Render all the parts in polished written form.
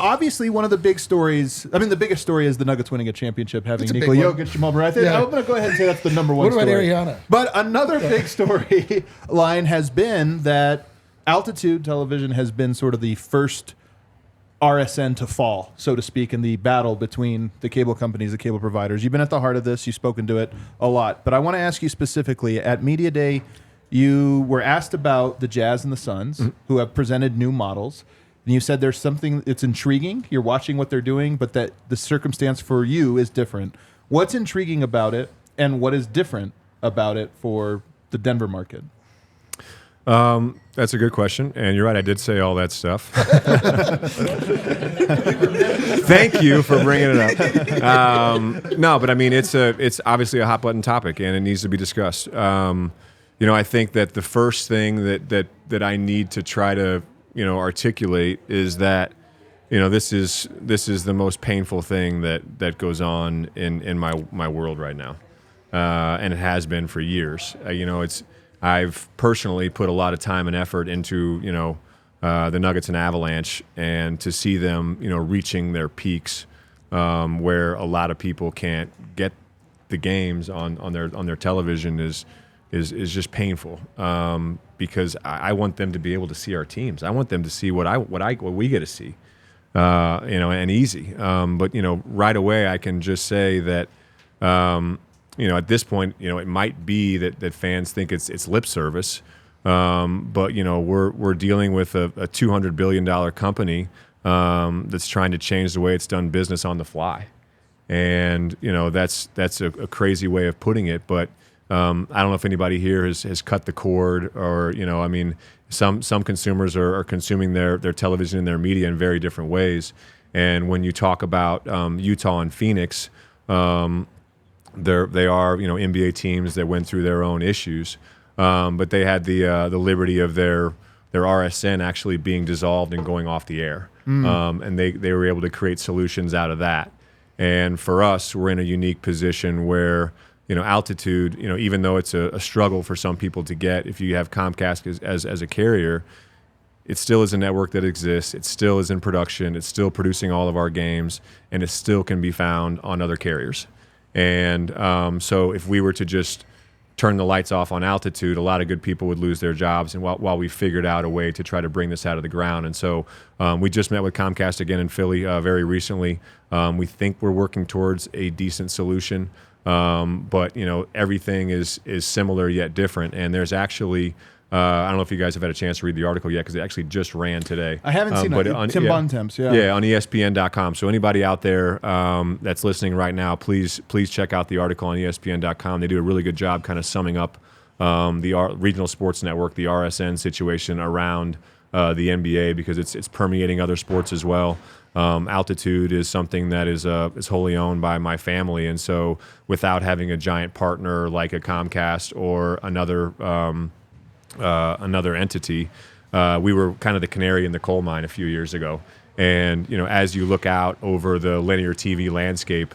obviously, one of the big stories, the biggest story is the Nuggets winning a championship, having That's a Nikola big one. Jokic, Jamal Murray. I'm going to go ahead and say that's the number one What about story. Ariana? But another big story line has been that Altitude Television has been sort of the first RSN to fall, so to speak, in the battle between the cable companies, the cable providers. You've been at the heart of this. You've spoken to it a lot. But I want to ask you specifically, at Media Day, you were asked about the Jazz and the Suns, who have presented new models. And you said there's something that's intriguing. You're watching what they're doing, but that the circumstance for you is different. What's intriguing about it, and what is different about it for the Denver market? That's a good question, and you're right. I did say all that stuff. Thank you for bringing it up. No, but I mean, it's obviously a hot button topic, and it needs to be discussed. I think that the first thing that I need to try to articulate is that this is the most painful thing that goes on in my world right now, and it has been for years. I've personally put a lot of time and effort into the Nuggets and Avalanche, and to see them reaching their peaks where a lot of people can't get the games on their television is just painful, because I want them to be able to see our teams. I want them to see what we get to see, and easy. But right away I can just say that at this point it might be that fans think it's lip service, but we're dealing with a $200 billion company that's trying to change the way it's done business on the fly, and that's a crazy way of putting it, but. I don't know if anybody here has cut the cord, or some consumers are consuming their television and their media in very different ways. And when you talk about Utah and Phoenix, they are NBA teams that went through their own issues, but they had the liberty of their RSN actually being dissolved and going off the air, and they were able to create solutions out of that. And for us, we're in a unique position where. Altitude, even though it's a struggle for some people to get, if you have Comcast as a carrier, it still is a network that exists. It still is in production. It's still producing all of our games, and it still can be found on other carriers. And so if we were to just turn the lights off on Altitude, a lot of good people would lose their jobs, and while we figured out a way to try to bring this out of the ground. And so we just met with Comcast again in Philly very recently. We think we're working towards a decent solution. But everything is similar yet different, and there's actually I don't know if you guys have had a chance to read the article yet, because it actually just ran today. I haven't seen it. Tim Bontemps, on ESPN.com. So anybody out there that's listening right now, please check out the article on ESPN.com. They do a really good job kind of summing up the regional sports network, the RSN situation around the NBA, because it's permeating other sports as well. Altitude is something that is wholly owned by my family, and so without having a giant partner like a Comcast or another entity, we were kind of the canary in the coal mine a few years ago. And as you look out over the linear TV landscape,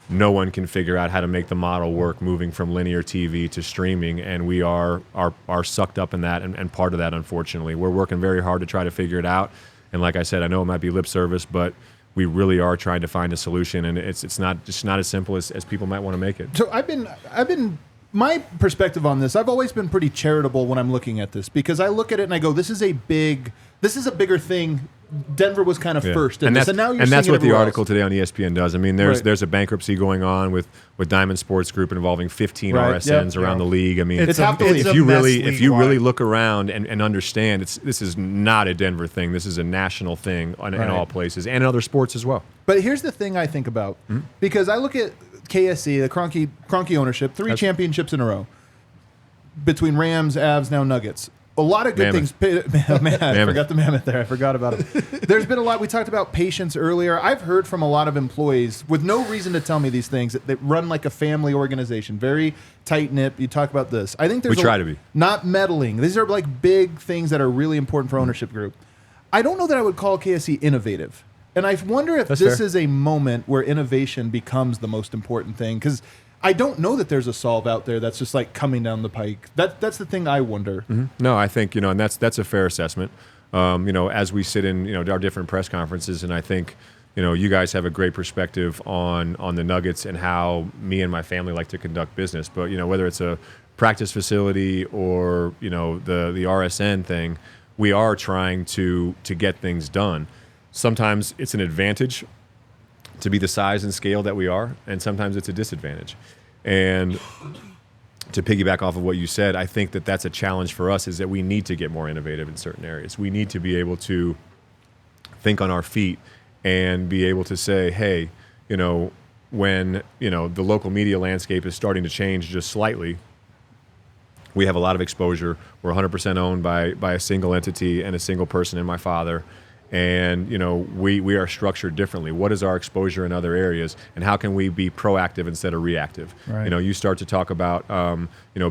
no one can figure out how to make the model work moving from linear TV to streaming, and we are sucked up in that and part of that, unfortunately. We're working very hard to try to figure it out. And like I said, I know it might be lip service, but we really are trying to find a solution, and it's not as simple as people might want to make it. So I've been my perspective on this. I've always been pretty charitable when I'm looking at this, because I look at it and I go, this is a bigger thing. Denver was kind of first in this, and now you're seeing that's what the everywhere article else. today on ESPN does. I mean, there's a bankruptcy going on with Diamond Sports Group involving 15 RSNs around the league. I mean, It's half the league. if you really look around and understand, this is not a Denver thing. This is a national thing in all places and in other sports as well. But here's the thing I think about, because I look at KSE, the Kroenke ownership, three championships in a row between Rams, Avs, now Nuggets. A lot of good things. I forgot the mammoth there. I forgot about it. There's been a lot. We talked about patience earlier. I've heard from a lot of employees with no reason to tell me these things that run like a family organization, very tight-knit. You talk about this. I think there's try to be. Not meddling. These are like big things that are really important for ownership group. I don't know that I would call KSE innovative. And I wonder if this is a moment where innovation becomes the most important thing, because I don't know that there's a solve out there that's just like coming down the pike. That's the thing I wonder. No, I think and that's a fair assessment. as we sit in, our different press conferences, and I think, you guys have a great perspective on the Nuggets and how me and my family like to conduct business. But, whether it's a practice facility or, the RSN thing, we are trying to get things done. Sometimes it's an advantage to be the size and scale that we are, and sometimes it's a disadvantage. And to piggyback off of what you said, I think that that's a challenge for us, is that we need to get more innovative in certain areas. We need to be able to think on our feet and be able to say, hey, when, the local media landscape is starting to change just slightly, we have a lot of exposure. We're 100% owned by a single entity and a single person in my father. And, we are structured differently. What is our exposure in other areas, and how can we be proactive instead of reactive? Right. You start to talk about,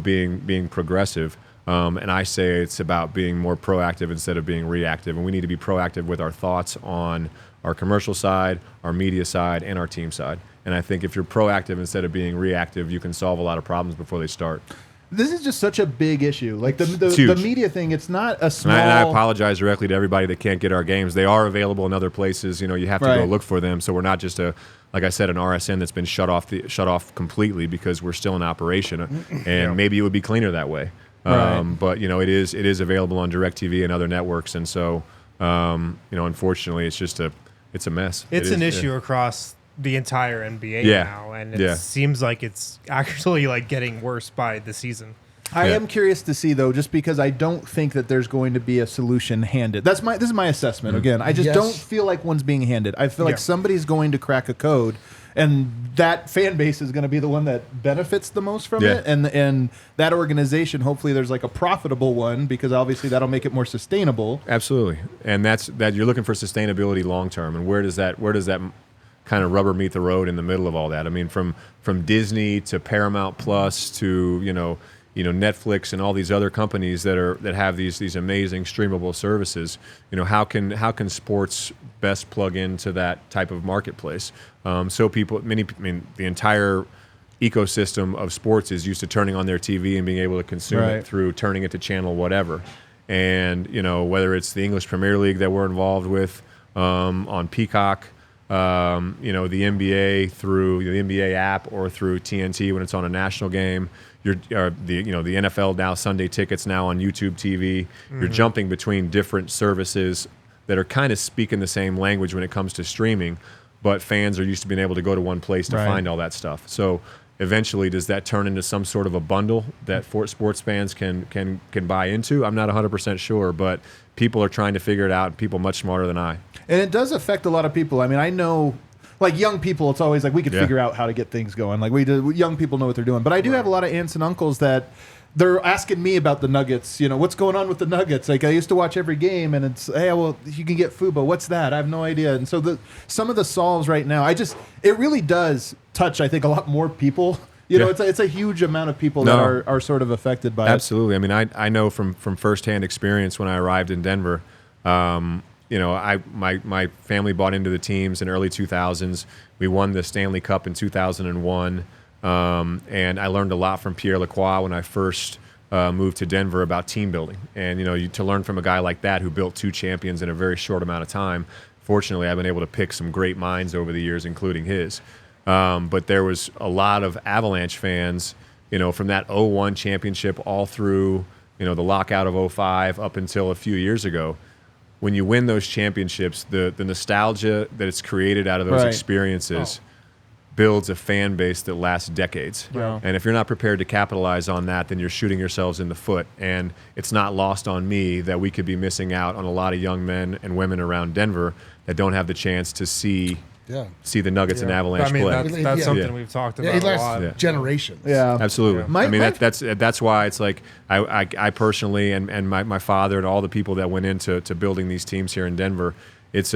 being progressive. And I say it's about being more proactive instead of being reactive. And we need to be proactive with our thoughts on our commercial side, our media side, and our team side. And I think if you're proactive instead of being reactive, you can solve a lot of problems before they start. This is just such a big issue. Like the media thing, it's not a small... And I apologize directly to everybody that can't get our games. They are available in other places. You have to go look for them. So we're not just like I said, an RSN that's been shut off completely, because we're still in operation. And maybe it would be cleaner that way. But it is available on DirecTV and other networks. And so unfortunately, it's a mess. It's an issue across the entire NBA now, and it seems like it's actually getting worse by the season. I am curious to see, though, just because I don't think that there's going to be a solution handed. This is my assessment. Again, I just don't feel like one's being handed. I feel like somebody's going to crack a code, and that fan base is going to be the one that benefits the most from it. And that organization, hopefully there's a profitable one, because obviously that'll make it more sustainable. Absolutely. And that you're looking for sustainability long term. And where does that kind of rubber meet the road in the middle of all that? I mean, from Disney to Paramount Plus to Netflix and all these other companies that have these amazing streamable services. How can sports best plug into that type of marketplace? So the entire ecosystem of sports is used to turning on their TV and being able to consume it through turning it to channel whatever. And whether it's the English Premier League that we're involved with on Peacock. The NBA through the NBA app, or through TNT when it's on a national game. The NFL now, Sunday tickets now on YouTube TV. You're jumping between different services that are kind of speaking the same language when it comes to streaming, but fans are used to being able to go to one place to find all that stuff. So eventually, does that turn into some sort of a bundle that sports fans can buy into? I'm not 100% sure, but people are trying to figure it out, people much smarter than I. And it does affect a lot of people. I mean, I know, young people, it's always we could figure out how to get things going. Young people know what they're doing. But I do have a lot of aunts and uncles that they're asking me about the Nuggets. What's going on with the Nuggets? I used to watch every game, and it's, hey, well, you can get Fubo. What's that? I have no idea. And so some of the solves right now, it really does touch, I think, a lot more people. It's a huge amount of people that are sort of affected by it. Absolutely. I mean, I know from firsthand experience when I arrived in Denver. My family bought into the teams in early 2000s. We won the Stanley Cup in 2001, and I learned a lot from Pierre Lacroix when I first moved to Denver about team building. And to learn from a guy like that who built 2 champions in a very short amount of time. Fortunately, I've been able to pick some great minds over the years, including his. But there was a lot of Avalanche fans, from that 01 championship all through, the lockout of 05 up until a few years ago. When you win those championships, the nostalgia that it's created out of those experiences builds a fan base that lasts decades. Yeah. And if you're not prepared to capitalize on that, then you're shooting yourselves in the foot. And it's not lost on me that we could be missing out on a lot of young men and women around Denver that don't have the chance to see the Nuggets and Avalanche play. That's something we've talked about it a lot. lasts generations. Yeah, absolutely. That's why it's I personally and my father and all the people that went into building these teams here in Denver. It's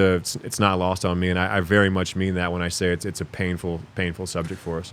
not lost on me, and I very much mean that when I say it's a painful subject for us.